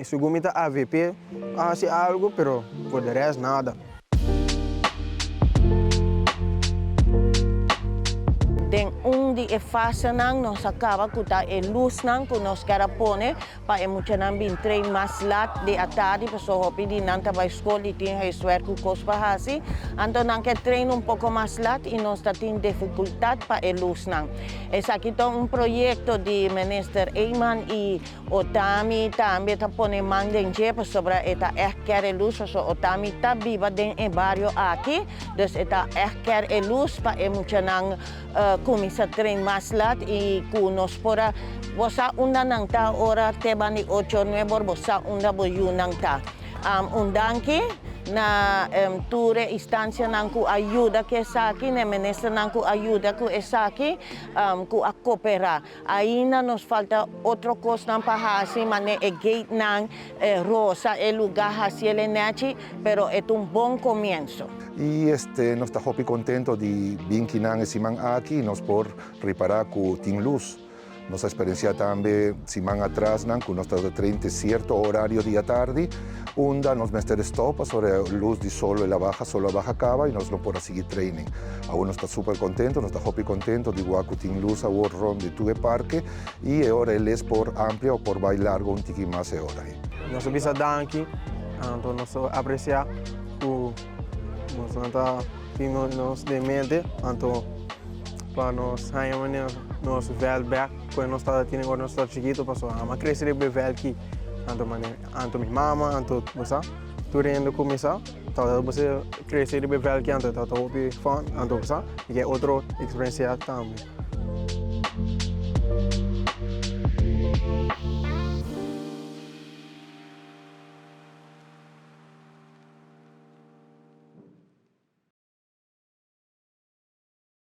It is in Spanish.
Según mi AVP hace algo, pero por el resto nada. Den di fase nang nos acaba kuta luz nang kunos karapone pa emucha nang bin train mas lat de atadi so hopi di nanta ba school di tin hay swer ku kospa hasi anto nang ke train un poco más lat y nos tatin dificultad pa luz nang esa kito un proyecto di minister Eyman y Otami también ta pone manden je sobre eta ker luz so Otami ta viva den e barrio aquí dus eta ker luz pa emucha nang kumisa train maslat y kunos pora bosa unda nang ta ora teba ni 8-9 bosa unda boyu nang ta undanki na ture instancia nang ku ayuda ke saki ne minister nang ku ayuda ku esaki ku akopera aina nos falta otro cos nang pahasi mane e gate nang rosa el lugar hasi el nachi pero es un buen comienzo. Y nos está muy contento de vinkinan siman aquí nos por reparar con tin luz. Nuestra experiencia también siman atrás nan con nuestra tren cierto horario día tarde, unda nos mester stop sobre luz de solo la baja acaba y nos no por seguir training. Aún está súper contento, nos está muy contento de guacu tin luz a ron de tuve parque y ahora él es por amplia o por bailar un tiki más ahora. Nos bisa danki, nos aprecia nos de mente, tanto para nos nos vel back, quando nós tínhamos quando nós chiquito, passou a crescer bem vel aqui, tanto minha mama, tanto você, tudo indo começar, então você crescer bem vel aqui, tanto tá fun, tanto você, e é outra experiência também.